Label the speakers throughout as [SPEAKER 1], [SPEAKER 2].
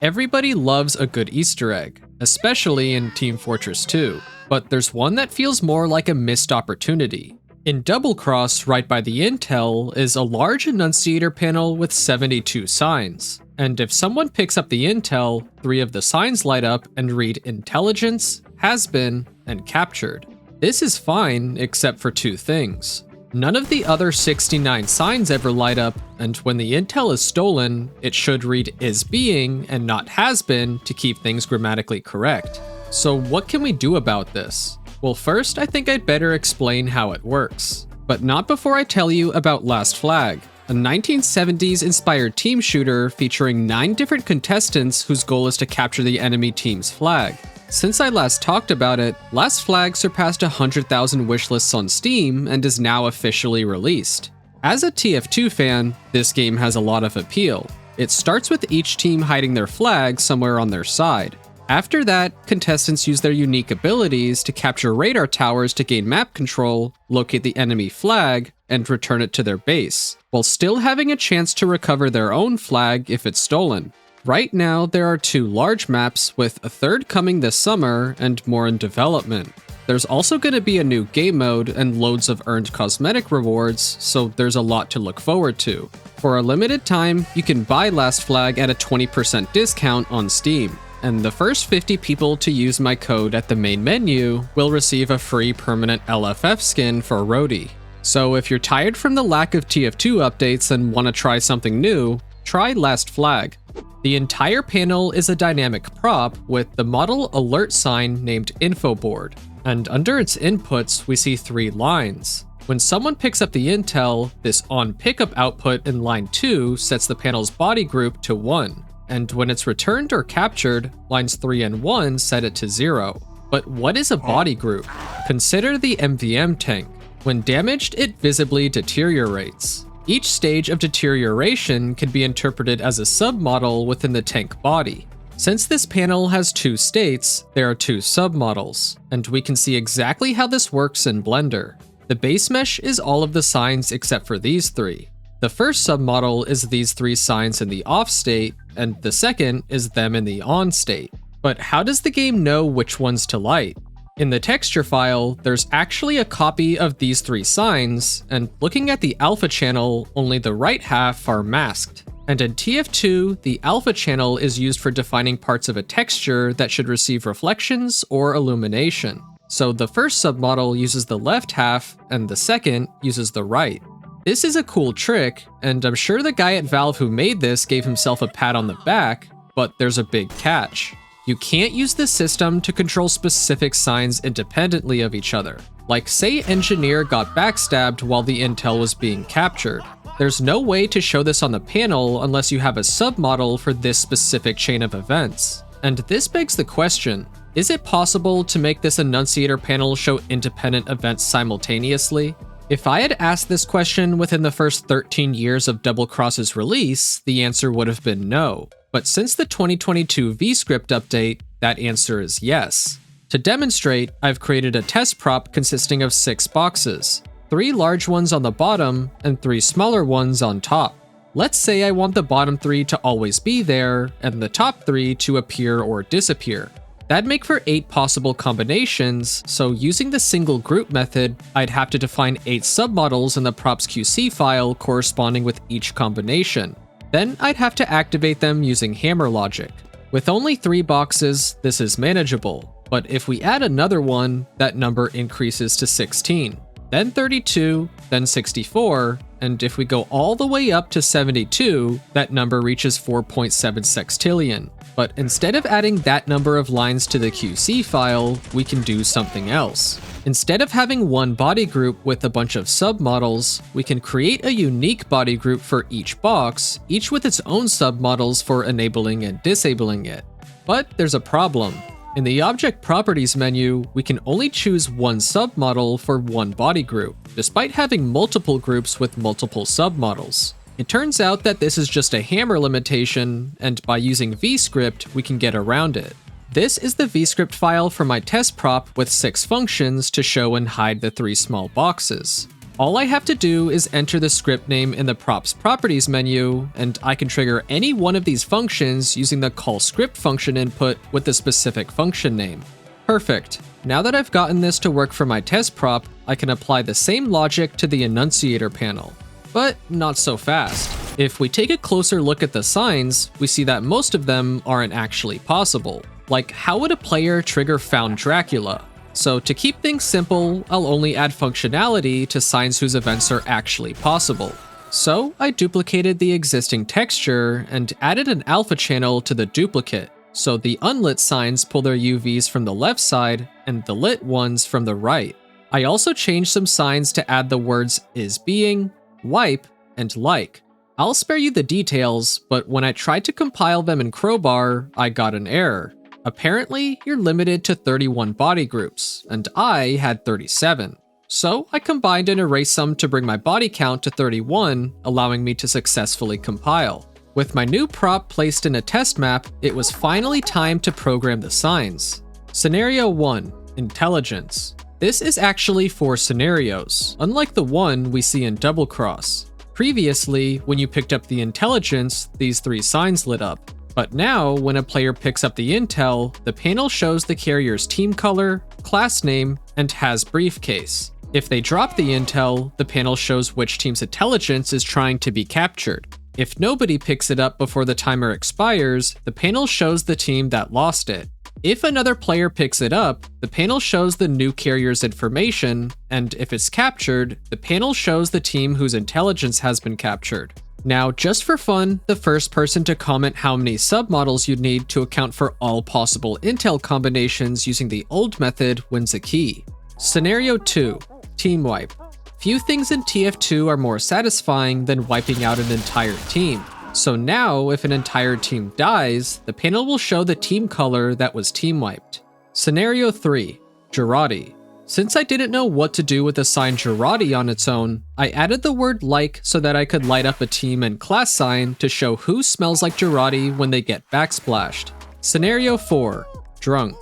[SPEAKER 1] Everybody loves a good Easter egg, especially in Team Fortress 2, but there's one that feels more like a missed opportunity. In Double Cross, right by the intel, is a large enunciator panel with 72 signs. And if someone picks up the intel, 3 of the signs light up and read Intelligence, Has Been, and Captured. This is fine, except for 2 things. None of the other 69 signs ever light up, and when the intel is stolen, it should read Is Being and not Has Been to keep things grammatically correct. So what can we do about this? Well, first, I think I'd better explain how it works. But not before I tell you about Last Flag, a 1970s inspired team shooter featuring 9 different contestants whose goal is to capture the enemy team's flag. Since I last talked about it, Last Flag surpassed 100,000 wishlists on Steam and is now officially released. As a TF2 fan, this game has a lot of appeal. It starts with each team hiding their flag somewhere on their side. After that, contestants use their unique abilities to capture radar towers to gain map control, locate the enemy flag, and return it to their base, while still having a chance to recover their own flag if it's stolen. Right now, there are 2 large maps, with a third coming this summer and more in development. There's also going to be a new game mode and loads of earned cosmetic rewards, so there's a lot to look forward to. For a limited time, you can buy Last Flag at a 20% discount on Steam, and the first 50 people to use my code at the main menu will receive a free permanent LFF skin for Roadie. So if you're tired from the lack of TF2 updates and want to try something new, try Last Flag. The entire panel is a dynamic prop with the model alert sign named Info Board, and under its inputs we see 3 lines. When someone picks up the intel, this on pickup output in line 2 sets the panel's body group to 1, and when it's returned or captured, lines 3 and 1 set it to 0. But what is a body group? Consider the MVM tank. When damaged, it visibly deteriorates. Each stage of deterioration can be interpreted as a submodel within the tank body. Since this panel has 2 states, there are 2 submodels, and we can see exactly how this works in Blender. The base mesh is all of the signs except for these 3. The first submodel is these 3 signs in the off state, and the second is them in the on state. But how does the game know which ones to light? In the texture file, there's actually a copy of these 3 signs, and looking at the alpha channel, only the right half are masked. And in TF2, the alpha channel is used for defining parts of a texture that should receive reflections or illumination. So the first submodel uses the left half, and the second uses the right. This is a cool trick, and I'm sure the guy at Valve who made this gave himself a pat on the back, but there's a big catch. You can't use this system to control specific signs independently of each other. Like say Engineer got backstabbed while the intel was being captured. There's no way to show this on the panel unless you have a submodel for this specific chain of events. And this begs the question, is it possible to make this enunciator panel show independent events simultaneously? If I had asked this question within the first 13 years of Double Cross's release, the answer would have been no. But since the 2022 VScript update, that answer is yes. To demonstrate, I've created a test prop consisting of 6 boxes, 3 large ones on the bottom and 3 smaller ones on top. Let's say I want the bottom 3 to always be there and the top 3 to appear or disappear. That'd make for 8 possible combinations, so using the single group method, I'd have to define 8 submodels in the props QC file corresponding with each combination. Then I'd have to activate them using hammer logic. With only 3 boxes, this is manageable, but if we add another one, that number increases to 16, then 32, then 64, and if we go all the way up to 72, that number reaches 4.7 sextillion. But instead of adding that number of lines to the QC file, we can do something else. Instead of having one body group with a bunch of submodels, we can create a unique body group for each box, each with its own submodels for enabling and disabling it. But there's a problem. In the Object Properties menu, we can only choose one submodel for one body group, despite having multiple groups with multiple submodels. It turns out that this is just a hammer limitation, and by using VScript, we can get around it. This is the VScript file for my test prop with 6 functions to show and hide the 3 small boxes. All I have to do is enter the script name in the props properties menu, and I can trigger any one of these functions using the call script function input with the specific function name. Perfect. Now that I've gotten this to work for my test prop, I can apply the same logic to the enunciator panel. But not so fast. If we take a closer look at the signs, we see that most of them aren't actually possible. Like, how would a player trigger Found Dracula? So to keep things simple, I'll only add functionality to signs whose events are actually possible. So I duplicated the existing texture and added an alpha channel to the duplicate, so the unlit signs pull their UVs from the left side and the lit ones from the right. I also changed some signs to add the words is being, wipe, and like. I'll spare you the details, but when I tried to compile them in Crowbar, I got an error. Apparently, you're limited to 31 body groups, and I had 37. So I combined and erased some to bring my body count to 31, allowing me to successfully compile. With my new prop placed in a test map, it was finally time to program the signs. Scenario 1, Intelligence. This is actually 4 scenarios, unlike the one we see in Double Cross. Previously, when you picked up the Intelligence, these 3 signs lit up. But now, when a player picks up the intel, the panel shows the carrier's team color, class name, and has briefcase. If they drop the intel, the panel shows which team's intelligence is trying to be captured. If nobody picks it up before the timer expires, the panel shows the team that lost it. If another player picks it up, the panel shows the new carrier's information, and if it's captured, the panel shows the team whose intelligence has been captured. Now, just for fun, the first person to comment how many submodels you'd need to account for all possible intel combinations using the old method wins a key. Scenario 2, Team Wipe. Few things in TF2 are more satisfying than wiping out an entire team. So now, if an entire team dies, the panel will show the team color that was team wiped. Scenario 3, Roadie. Since I didn't know what to do with the sign Roadie on its own, I added the word like so that I could light up a team and class sign to show who smells like Roadie when they get backsplashed. Scenario 4, Drunk.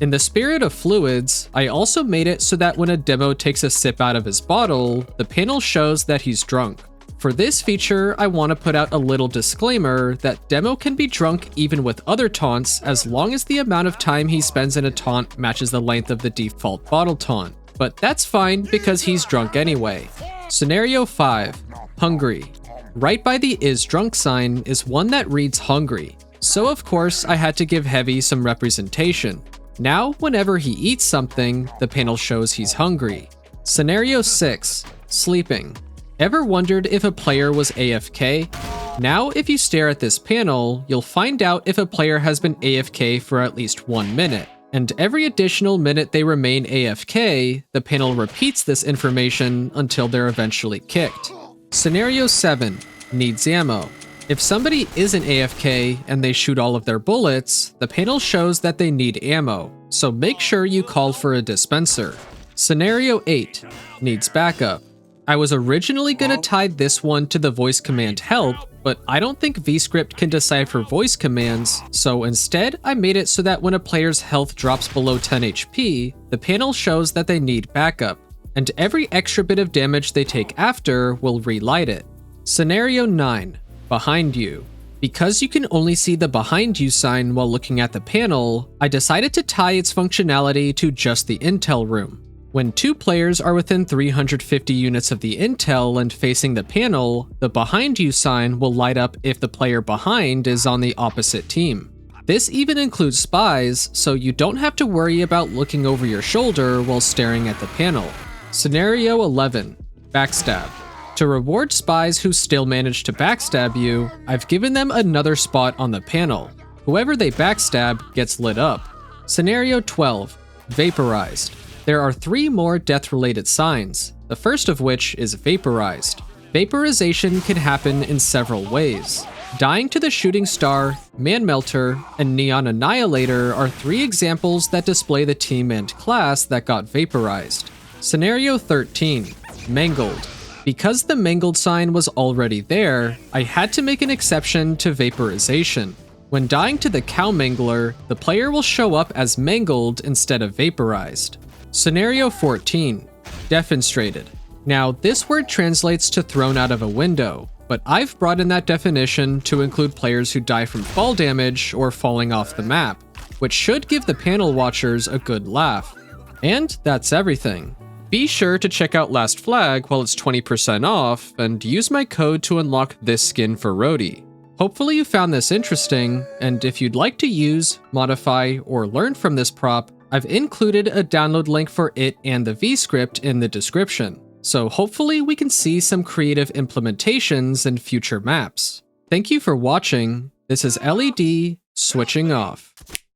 [SPEAKER 1] In the spirit of fluids, I also made it so that when a demo takes a sip out of his bottle, the panel shows that he's drunk. For this feature, I want to put out a little disclaimer that Demo can be drunk even with other taunts as long as the amount of time he spends in a taunt matches the length of the default bottle taunt. But that's fine because he's drunk anyway. Scenario 5, Hungry. Right by the is drunk sign is one that reads hungry. So of course I had to give Heavy some representation. Now whenever he eats something, the panel shows he's hungry. Scenario 6, Sleeping. Ever wondered if a player was AFK? Now, if you stare at this panel, you'll find out if a player has been AFK for at least 1 minute. And every additional minute they remain AFK, the panel repeats this information until they're eventually kicked. Scenario 7, Needs ammo. If somebody isn't AFK and they shoot all of their bullets, the panel shows that they need ammo, so make sure you call for a dispenser. Scenario 8, Needs backup. I was originally gonna tie this one to the voice command help, but I don't think VScript can decipher voice commands, so instead I made it so that when a player's health drops below 10 HP, the panel shows that they need backup, and every extra bit of damage they take after will relight it. Scenario 9, Behind You. Because you can only see the behind you sign while looking at the panel, I decided to tie its functionality to just the intel room. When 2 players are within 350 units of the intel and facing the panel, the behind you sign will light up if the player behind is on the opposite team. This even includes spies, so you don't have to worry about looking over your shoulder while staring at the panel. Scenario 11, Backstab. To reward spies who still manage to backstab you, I've given them another spot on the panel. Whoever they backstab gets lit up. Scenario 12, Vaporized. There are 3 more death-related signs, the first of which is Vaporized. Vaporization can happen in several ways. Dying to the Shooting Star, Man Melter, and Neon Annihilator are 3 examples that display the team and class that got vaporized. Scenario 13, Mangled. Because the Mangled sign was already there, I had to make an exception to vaporization. When dying to the Cow Mangler, the player will show up as mangled instead of vaporized. Scenario 14, Defenestrated. Now, this word translates to thrown out of a window, but I've broadened that definition to include players who die from fall damage or falling off the map, which should give the panel watchers a good laugh. And that's everything. Be sure to check out Last Flag while it's 20% off, and use my code to unlock this skin for Roadie. Hopefully you found this interesting, and if you'd like to use, modify, or learn from this prop, I've included a download link for it and the V-script in the description. So hopefully we can see some creative implementations in future maps. Thank you for watching. This is LED switching off.